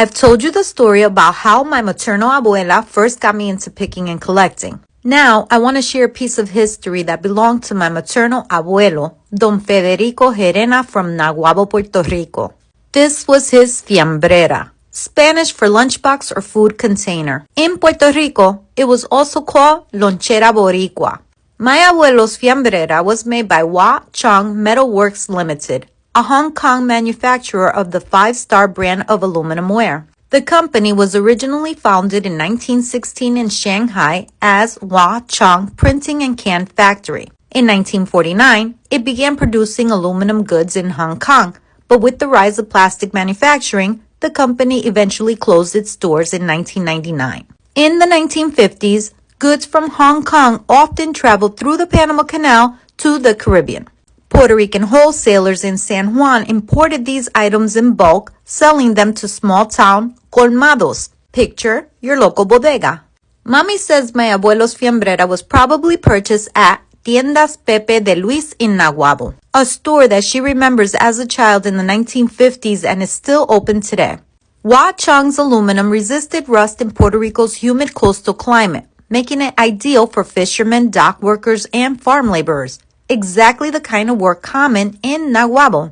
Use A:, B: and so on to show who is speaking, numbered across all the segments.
A: I've told you the story about how my maternal abuela first got me into picking and collecting. Now, I want to share a piece of history that belonged to my maternal abuelo, Don Federico Gerena from Naguabo, Puerto Rico. This was his fiambrera, Spanish for lunchbox or food container. In Puerto Rico, it was also called lonchera boricua. My abuelo's fiambrera was made by Wah Chung Metal Works Limited, a Hong Kong manufacturer of the 5-star brand of aluminum ware. The company was originally founded in 1916 in Shanghai as Wah Chung Printing and Can Factory. In 1949, it began producing aluminum goods in Hong Kong, but with the rise of plastic manufacturing, the company eventually closed its doors in 1999. In the 1950s, goods from Hong Kong often traveled through the Panama Canal to the Caribbean. Puerto Rican wholesalers in San Juan imported these items in bulk, selling them to small-town colmados. Picture your local bodega. Mami says my abuelo's fiambrera was probably purchased at Tiendas Pepe de Luis in Naguabo, a store that she remembers as a child in the 1950s and is still open today. Wah Chung's aluminum resisted rust in Puerto Rico's humid coastal climate, making it ideal for fishermen, dock workers, and farm laborers, exactly the kind of work common in Naguabo.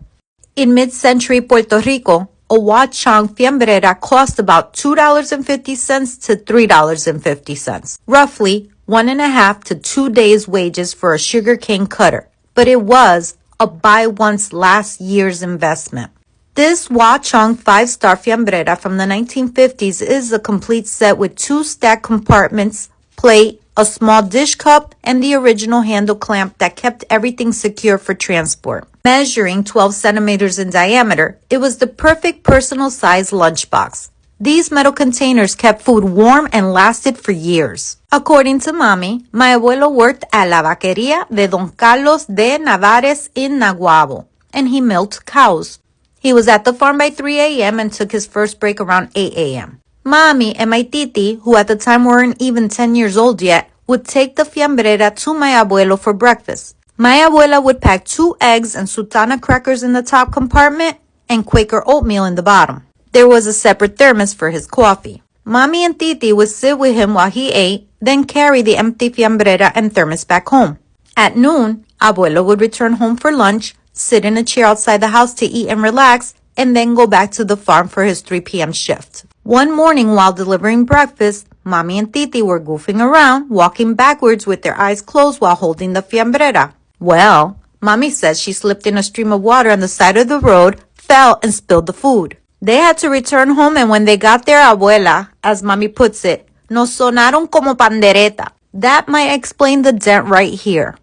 A: In mid-century Puerto Rico, a Wah Chung fiambrera cost about $2.50 to $3.50, roughly 1.5 to 2 days' wages for a sugarcane cutter, but it was a buy-once-last-year's investment. This Wah Chung 5-star fiambrera from the 1950s is a complete set with 2 stacked compartments, plate, a small dish cup, and the original handle clamp that kept everything secure for transport. Measuring 12 centimeters in diameter, it was the perfect personal-sized lunchbox. These metal containers kept food warm and lasted for years. According to Mami, my abuelo worked at la vaquería de Don Carlos de Navares in Naguabo, and he milked cows. He was at the farm by 3 a.m. and took his first break around 8 a.m. Mami and my titi, who at the time weren't even 10 years old yet, would take the fiambrera to my abuelo for breakfast. My abuela would pack 2 eggs and sultana crackers in the top compartment and Quaker oatmeal in the bottom. There was a separate thermos for his coffee. Mami and Titi would sit with him while he ate, then carry the empty fiambrera and thermos back home. At noon, Abuelo would return home for lunch, sit in a chair outside the house to eat and relax, and then go back to the farm for his 3 p.m. shift. One morning while delivering breakfast, Mami and Titi were goofing around, walking backwards with their eyes closed while holding the fiambrera. Well, Mami says she slipped in a stream of water on the side of the road, fell, and spilled the food. They had to return home, and when they got there, Abuela, as Mami puts it, nos sonaron como pandereta. That might explain the dent right here.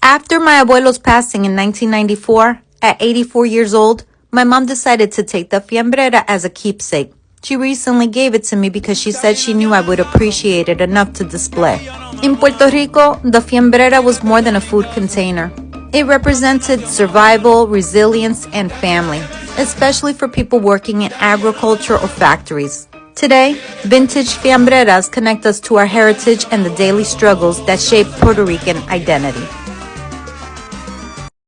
A: After my abuelo's passing in 1994, at 84 years old, my mom decided to take the fiambrera as a keepsake. She recently gave it to me because she said she knew I would appreciate it enough to display. In Puerto Rico, the fiambrera was more than a food container. It represented survival, resilience, and family, especially for people working in agriculture or factories. Today, vintage fiambreras connect us to our heritage and the daily struggles that shape Puerto Rican identity.